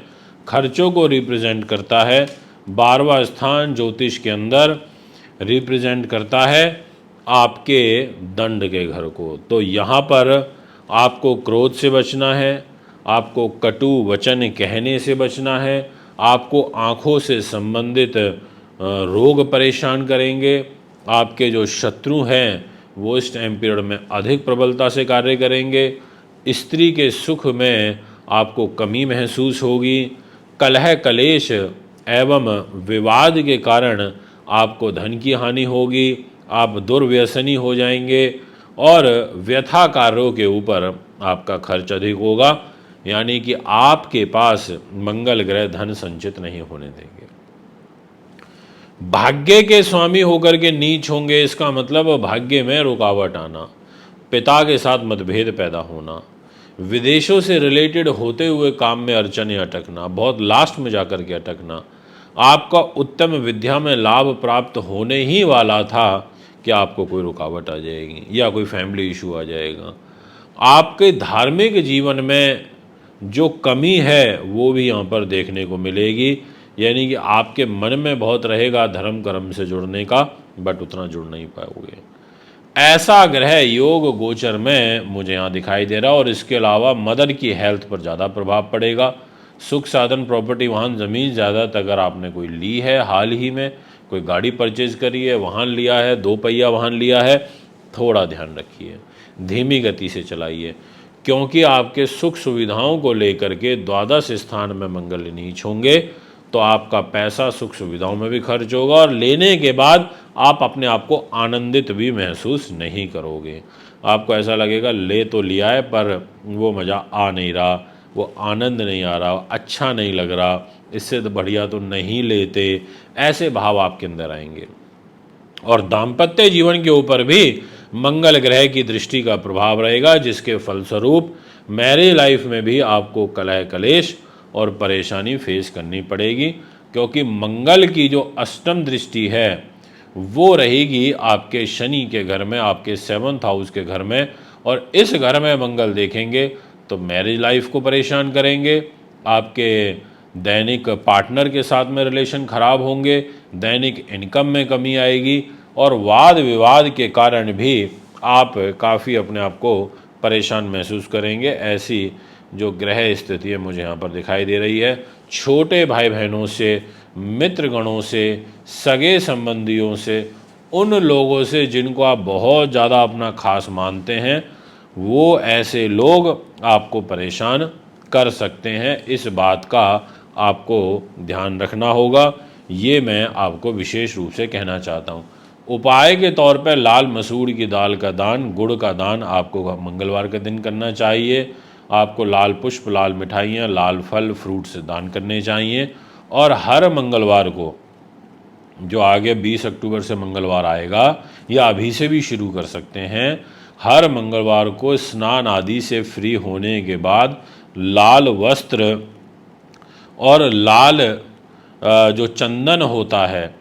खर्चों को रिप्रेजेंट करता है। 12वां स्थान ज्योतिष के अंदर रिप्रेजेंट करता है आपके दंड के घर को। तो यहाँ पर आपको क्रोध से बचना है, आपको कटु वचन कहने से बचना है, आपको आँखों से संबंधित रोग परेशान करेंगे, आपके जो शत्रु हैं वो इस टाइम पीरियड में अधिक प्रबलता से कार्य करेंगे, स्त्री के सुख में आपको कमी महसूस होगी, कलह कलेश एवं विवाद के कारण आपको धन की हानि होगी, आप दुर्व्यसनी हो जाएंगे, और व्यथा कार्यों के ऊपर आपका खर्च अधिक होगा। यानी कि आपके पास मंगल ग्रह धन संचित नहीं होने देंगे। भाग्य के स्वामी होकर के नीच होंगे, इसका मतलब भाग्य में रुकावट आना, पिता के साथ मतभेद पैदा होना, विदेशों से रिलेटेड होते हुए काम में अड़चने अटकना, बहुत लास्ट में जाकर के अटकना, आपका उत्तम विद्या में लाभ प्राप्त होने ही वाला था कि आपको कोई रुकावट आ जाएगी या कोई फैमिली इशू आ जाएगा। आपके धार्मिक जीवन में जो कमी है वो भी यहाँ पर देखने को मिलेगी। यानी कि आपके मन में बहुत रहेगा धर्म कर्म से जुड़ने का, बट उतना जुड़ नहीं पाओगे। ऐसा ग्रह योग गोचर में मुझे यहाँ दिखाई दे रहा है। और इसके अलावा मदर की हेल्थ पर ज़्यादा प्रभाव पड़ेगा। सुख साधन प्रॉपर्टी वाहन ज़मीन ज़्यादातर अगर आपने कोई ली है, हाल ही में कोई गाड़ी परचेज करी है, वाहन लिया है, 2 पहिया वाहन लिया है, थोड़ा ध्यान रखिए, धीमी गति से चलाइए, क्योंकि आपके सुख सुविधाओं को लेकर के द्वादश स्थान में मंगल नीच होंगे, तो आपका पैसा सुख सुविधाओं में भी खर्च होगा, और लेने के बाद आप अपने आप को आनंदित भी महसूस नहीं करोगे। आपको ऐसा लगेगा ले तो लिया है पर वो मज़ा आ नहीं रहा, वो आनंद नहीं आ रहा, अच्छा नहीं लग रहा, इससे तो बढ़िया तो नहीं लेते, ऐसे भाव आपके अंदर आएंगे। और दाम्पत्य जीवन के ऊपर भी मंगल ग्रह की दृष्टि का प्रभाव रहेगा, जिसके फलस्वरूप मैरिज लाइफ में भी आपको कलह कलेश और परेशानी फेस करनी पड़ेगी, क्योंकि मंगल की जो अष्टम दृष्टि है वो रहेगी आपके शनि के घर में, आपके 7th हाउस के घर में, और इस घर में मंगल देखेंगे तो मैरिज लाइफ को परेशान करेंगे, आपके दैनिक पार्टनर के साथ में रिलेशन खराब होंगे, दैनिक इनकम में कमी आएगी और वाद विवाद के कारण भी आप काफ़ी अपने आप को परेशान महसूस करेंगे। ऐसी जो ग्रह स्थिति है मुझे यहाँ पर दिखाई दे रही है। छोटे भाई बहनों से, मित्रगणों से, सगे संबंधियों से, उन लोगों से जिनको आप बहुत ज़्यादा अपना खास मानते हैं, वो ऐसे लोग आपको परेशान कर सकते हैं। इस बात का आपको ध्यान रखना होगा, ये मैं आपको विशेष रूप से कहना चाहता हूँ। उपाय के तौर पर लाल मसूर की दाल का दान, गुड़ का दान आपको मंगलवार के दिन करना चाहिए। आपको लाल पुष्प, लाल मिठाइयाँ, लाल फल फ्रूट्स दान करने चाहिए। और हर मंगलवार को, जो आगे 20 अक्टूबर से मंगलवार आएगा या अभी से भी शुरू कर सकते हैं, हर मंगलवार को स्नान आदि से फ्री होने के बाद लाल वस्त्र और लाल जो चंदन होता है,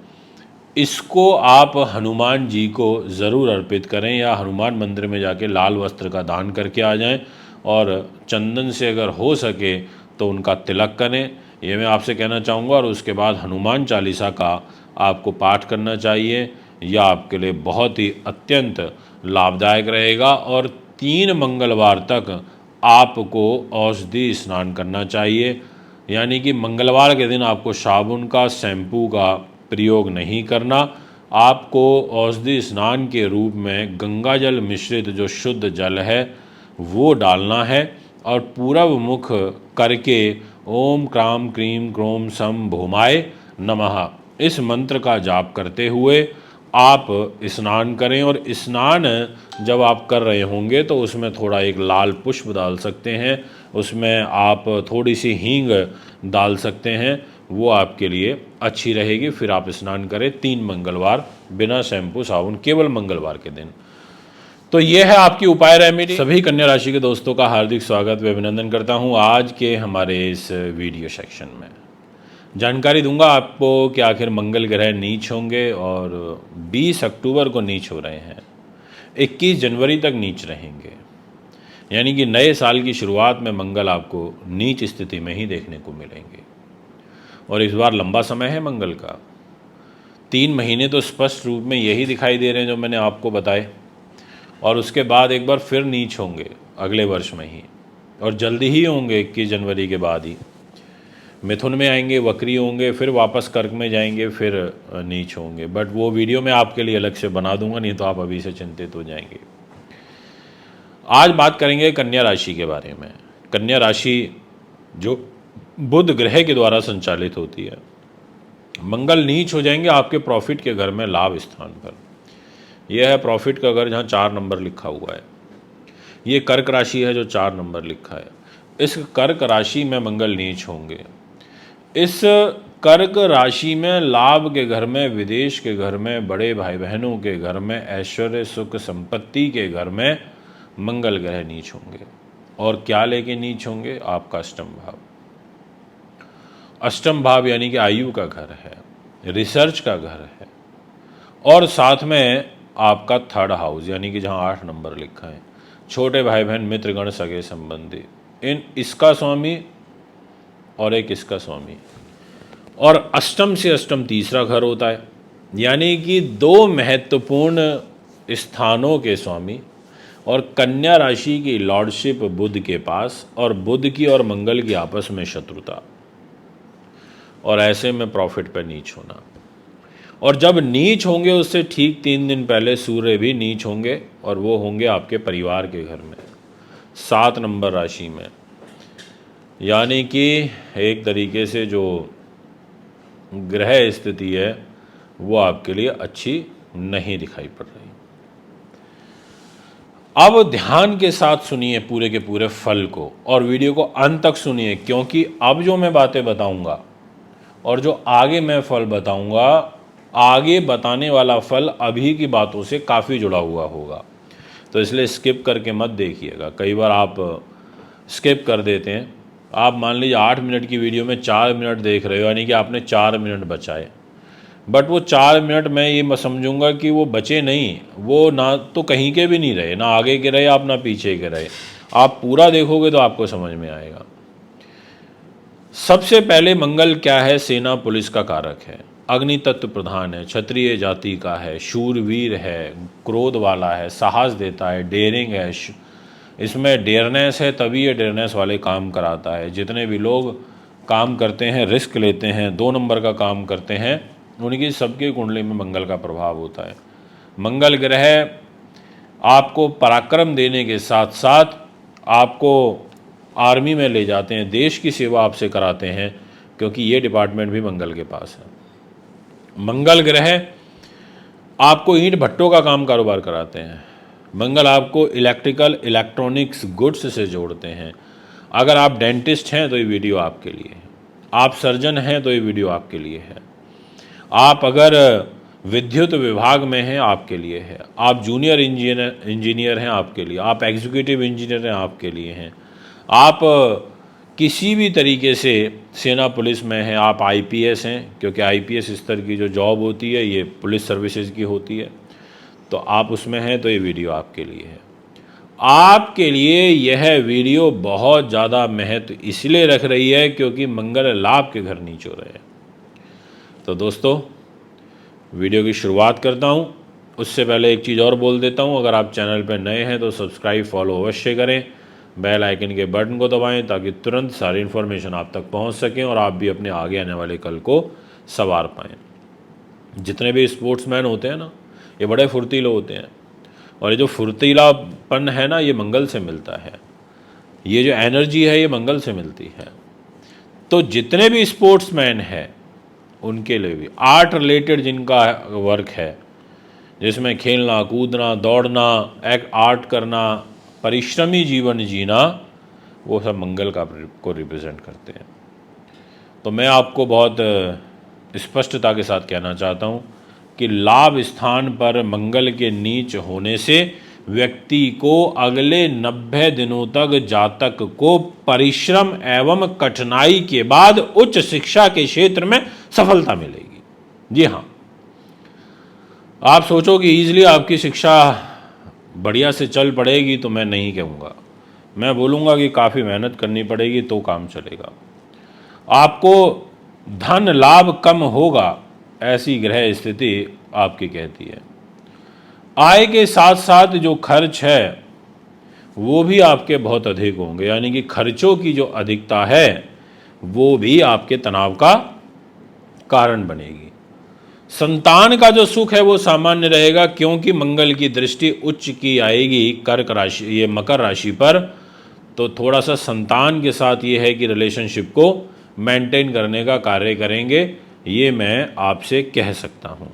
इसको आप हनुमान जी को ज़रूर अर्पित करें, या हनुमान मंदिर में जाके लाल वस्त्र का दान करके आ जाएं। और चंदन से अगर हो सके तो उनका तिलक करें, ये मैं आपसे कहना चाहूँगा। और उसके बाद हनुमान चालीसा का आपको पाठ करना चाहिए, यह आपके लिए बहुत ही अत्यंत लाभदायक रहेगा। और 3 मंगलवार तक आपको औषधि स्नान करना चाहिए, यानी कि मंगलवार के दिन आपको साबुन का, शैम्पू का प्रयोग नहीं करना। आपको औषधि स्नान के रूप में गंगा जल मिश्रित जो शुद्ध जल है वो डालना है, और पूरब मुख करके ओम क्राम क्रीम क्रोम सम भूमाय नमः इस मंत्र का जाप करते हुए आप स्नान करें। और स्नान जब आप कर रहे होंगे तो उसमें थोड़ा एक लाल पुष्प डाल सकते हैं, उसमें आप थोड़ी सी हींग डाल सकते हैं, वो आपके लिए अच्छी रहेगी। फिर आप स्नान करें 3 मंगलवार बिना शैम्पू साबुन, केवल मंगलवार के दिन। तो ये है आपकी उपाय रेमेडी। सभी कन्या राशि के दोस्तों का हार्दिक स्वागत व अभिनंदन करता हूँ आज के हमारे इस वीडियो सेक्शन में। जानकारी दूंगा आपको कि आखिर मंगल ग्रह नीच होंगे, और 20 अक्टूबर को नीच हो रहे हैं, 21 जनवरी तक नीच रहेंगे, यानी कि नए साल की शुरुआत में मंगल आपको नीच स्थिति में ही देखने को मिलेंगे। और इस बार लंबा समय है मंगल का, 3 महीने तो स्पष्ट रूप में यही दिखाई दे रहे हैं जो मैंने आपको बताए। और उसके बाद एक बार फिर नीच होंगे अगले वर्ष में ही, और जल्दी ही होंगे 21 जनवरी के बाद ही। मिथुन में आएंगे, वक्री होंगे, फिर वापस कर्क में जाएंगे, फिर नीच होंगे। बट वो वीडियो मैं आपके लिए अलग से बना दूंगा, नहीं तो आप अभी से चिंतित हो जाएंगे। आज बात करेंगे कन्या राशि के बारे में। कन्या राशि जो बुध ग्रह के द्वारा संचालित होती है। मंगल नीच हो जाएंगे आपके प्रॉफिट के घर में, लाभ स्थान पर। यह है प्रॉफिट का घर जहाँ 4 नंबर लिखा हुआ है। ये कर्क राशि है जो 4 नंबर लिखा है। इस कर्क राशि में मंगल नीच होंगे। इस कर्क राशि में लाभ के घर में, विदेश के घर में, बड़े भाई बहनों के घर में, ऐश्वर्य सुख संपत्ति के घर में मंगल ग्रह नीच होंगे। और क्या लेके नीच होंगे? आपका अष्टम भाव। अष्टम भाव यानी कि आयु का घर है, रिसर्च का घर है, और साथ में आपका 3rd हाउस यानी कि जहाँ 8 नंबर लिखा है। छोटे भाई बहन, मित्रगण, सगे संबंधी, इसका स्वामी और एक इसका स्वामी। और अष्टम से अष्टम तीसरा घर होता है, यानी कि 2 महत्वपूर्ण स्थानों के स्वामी। और कन्या राशि की लॉर्डशिप बुध के पास, और बुध की और मंगल की आपस में शत्रुता, और ऐसे में प्रॉफिट पर नीच होना। और जब नीच होंगे उससे ठीक 3 दिन पहले सूर्य भी नीच होंगे, और वो होंगे आपके परिवार के घर में, 7 नंबर राशि में। यानी कि एक तरीके से जो ग्रह स्थिति है वो आपके लिए अच्छी नहीं दिखाई पड़ रही। अब ध्यान के साथ सुनिए पूरे के पूरे फल को, और वीडियो को अंत तक सुनिए, क्योंकि अब जो मैं बातें बताऊंगा और जो आगे मैं फल बताऊंगा आगे बताने वाला फल अभी की बातों से काफ़ी जुड़ा हुआ होगा। तो इसलिए स्किप करके मत देखिएगा। कई बार आप स्किप कर देते हैं। आप मान लीजिए 8 मिनट की वीडियो में 4 मिनट देख रहे हो, यानी कि आपने 4 मिनट बचाए, बट वो 4 मिनट मैं ये समझूंगा कि वो बचे नहीं, वो ना तो कहीं के भी नहीं रहे, ना आगे के रहे आप, ना पीछे के रहे। आप पूरा देखोगे तो आपको समझ में आएगा। सबसे पहले मंगल क्या है? सेना पुलिस का कारक है, अग्नि तत्व प्रधान है, क्षत्रिय जाति का है, शूरवीर है, क्रोध वाला है, साहस देता है, डेयरिंग है, इसमें डेयरनेस है, तभी ये डेयरनेस वाले काम कराता है। जितने भी लोग काम करते हैं, रिस्क लेते हैं, 2 नंबर का काम करते हैं, उनकी सबकी कुंडली में मंगल का प्रभाव होता है। मंगल ग्रह आपको पराक्रम देने के साथ साथ आपको आर्मी में ले जाते हैं, देश की सेवा आपसे कराते हैं, क्योंकि ये डिपार्टमेंट भी मंगल के पास है। मंगल ग्रह आपको ईंट भट्टों का काम कारोबार कराते हैं। मंगल आपको इलेक्ट्रिकल इलेक्ट्रॉनिक्स गुड्स से जोड़ते हैं। अगर आप डेंटिस्ट हैं तो ये वीडियो आपके लिए है। आप सर्जन हैं तो ये वीडियो आपके लिए है। आप अगर विद्युत विभाग में हैं आपके लिए है। आप जूनियर इंजीनियर हैं आपके लिए। आप एग्जीक्यूटिव इंजीनियर हैं आपके लिए हैं। आप किसी भी तरीके से सेना पुलिस में हैं, आप आईपीएस हैं, क्योंकि आईपीएस स्तर की जो जॉब होती है ये पुलिस सर्विसेज की होती है, तो आप उसमें हैं तो ये वीडियो आपके लिए है। आपके लिए यह वीडियो बहुत ज़्यादा महत्व इसलिए रख रही है क्योंकि मंगल लाभ के घर नीच हो रहे हैं। तो दोस्तों, वीडियो की शुरुआत करता हूं। उससे पहले एक चीज़ और बोल देता हूं, अगर आप चैनल पर नए हैं तो सब्सक्राइब फॉलो अवश्य करें, बेल आइकन के बटन को दबाएं ताकि तुरंत सारी इन्फॉर्मेशन आप तक पहुंच सकें और आप भी अपने आगे आने वाले कल को संवार पाएँ। जितने भी स्पोर्ट्समैन होते हैं ना, ये बड़े फुर्तीले होते हैं, और ये जो फुर्तीलापन है ना, ये मंगल से मिलता है। ये जो एनर्जी है ये मंगल से मिलती है। तो जितने भी स्पोर्ट्समैन हैं उनके लिए भी आर्ट रिलेटेड जिनका वर्क है, जिसमें खेलना कूदना दौड़ना, एक आर्ट करना, परिश्रमी जीवन जीना, वो सब मंगल को रिप्रेजेंट करते हैं। तो मैं आपको बहुत स्पष्टता के साथ कहना चाहता हूँ कि लाभ स्थान पर मंगल के नीच होने से व्यक्ति को अगले 90 दिनों तक जातक को परिश्रम एवं कठिनाई के बाद उच्च शिक्षा के क्षेत्र में सफलता मिलेगी। जी हाँ, आप सोचो कि ईजिली आपकी शिक्षा बढ़िया से चल पड़ेगी, तो मैं नहीं कहूँगा। मैं बोलूँगा कि काफ़ी मेहनत करनी पड़ेगी तो काम चलेगा। आपको धन लाभ कम होगा, ऐसी ग्रह स्थिति आपकी कहती है। आय के साथ साथ जो खर्च है वो भी आपके बहुत अधिक होंगे, यानी कि खर्चों की जो अधिकता है वो भी आपके तनाव का कारण बनेगी। संतान का जो सुख है वो सामान्य रहेगा, क्योंकि मंगल की दृष्टि उच्च की आएगी कर्क राशि, ये मकर राशि पर। तो थोड़ा सा संतान के साथ ये है कि रिलेशनशिप को मेंटेन करने का कार्य करेंगे, ये मैं आपसे कह सकता हूँ।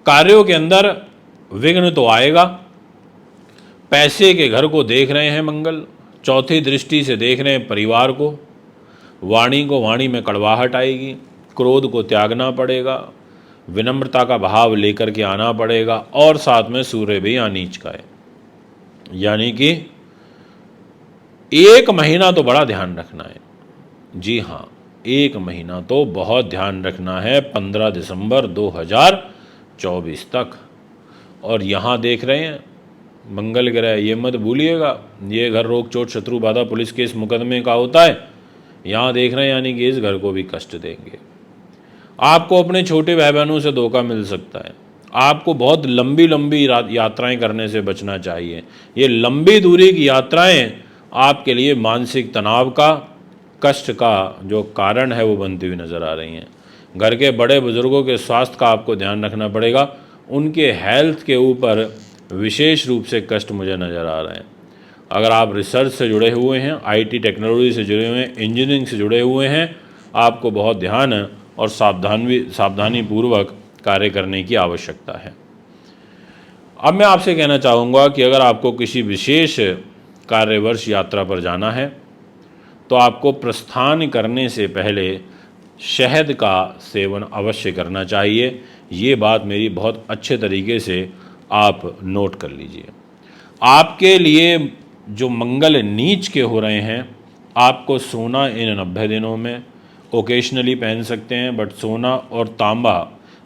कार्यों के अंदर विघ्न तो आएगा। पैसे के घर को देख रहे हैं मंगल, चौथी दृष्टि से देख रहे हैं परिवार को। वाणी में कड़वाहट आएगी, क्रोध को त्यागना पड़ेगा, विनम्रता का भाव लेकर के आना पड़ेगा, और साथ में सूर्य भी यहाँ नीच का है, यानी कि 1 महीना तो बड़ा ध्यान रखना है। जी हाँ, 1 महीना तो बहुत ध्यान रखना है, 15 दिसंबर 2024 तक। और यहाँ देख रहे हैं मंगल ग्रह, ये मत भूलिएगा, ये घर रोग चोट शत्रु बाधा पुलिस केस मुकदमे का होता है। यहाँ देख रहे हैं, यानी कि इस घर को भी कष्ट देंगे। आपको अपने छोटे भाई बहनों से धोखा मिल सकता है। आपको बहुत लंबी लंबी यात्राएं करने से बचना चाहिए। ये लंबी दूरी की यात्राएं आपके लिए मानसिक तनाव का, कष्ट का जो कारण है वो बनती हुई नज़र आ रही हैं। घर के बड़े बुजुर्गों के स्वास्थ्य का आपको ध्यान रखना पड़ेगा, उनके हेल्थ के ऊपर विशेष रूप से कष्ट मुझे नज़र आ रहे हैं। अगर आप रिसर्च से जुड़े हुए हैं, आईटी टेक्नोलॉजी से जुड़े हुए हैं, इंजीनियरिंग से जुड़े हुए हैं, आपको बहुत ध्यान और सावधानी पूर्वक कार्य करने की आवश्यकता है। अब मैं आपसे कहना चाहूँगा कि अगर आपको किसी विशेष कार्यवर्ष यात्रा पर जाना है तो आपको प्रस्थान करने से पहले शहद का सेवन अवश्य करना चाहिए। ये बात मेरी बहुत अच्छे तरीके से आप नोट कर लीजिए। आपके लिए जो मंगल नीच के हो रहे हैं, आपको सोना इन 90 दिनों में ओकेशनली पहन सकते हैं, बट सोना और तांबा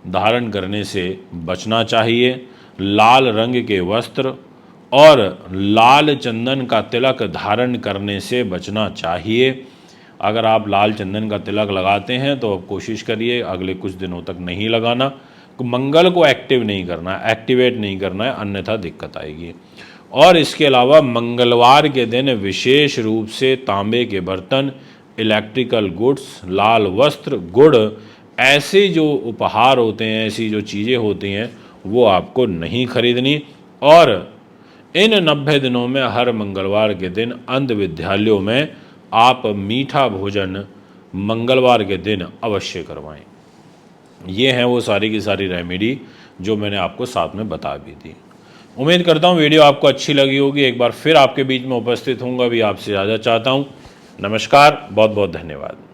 धारण करने से बचना चाहिए। लाल रंग के वस्त्र और लाल चंदन का तिलक धारण करने से बचना चाहिए। अगर आप लाल चंदन का तिलक लगाते हैं तो आप कोशिश करिए अगले कुछ दिनों तक नहीं लगाना। मंगल को एक्टिव नहीं करना है, एक्टिवेट नहीं करना है, अन्यथा दिक्कत आएगी। और इसके अलावा मंगलवार के दिन विशेष रूप से तांबे के बर्तन, इलेक्ट्रिकल गुड्स, लाल वस्त्र, गुड़, ऐसे जो उपहार होते हैं, ऐसी जो चीज़ें होती हैं, वो आपको नहीं खरीदनी। और इन 90 दिनों में हर मंगलवार के दिन अंध विद्यालयों में आप मीठा भोजन मंगलवार के दिन अवश्य करवाएं। ये हैं वो सारी की सारी रेमेडी जो मैंने आपको साथ में बता भी दी। उम्मीद करता हूँ वीडियो आपको अच्छी लगी होगी। एक बार फिर आपके बीच में उपस्थित होऊंगा भी आपसे इजाज़त चाहता हूँ। नमस्कार, बहुत बहुत धन्यवाद।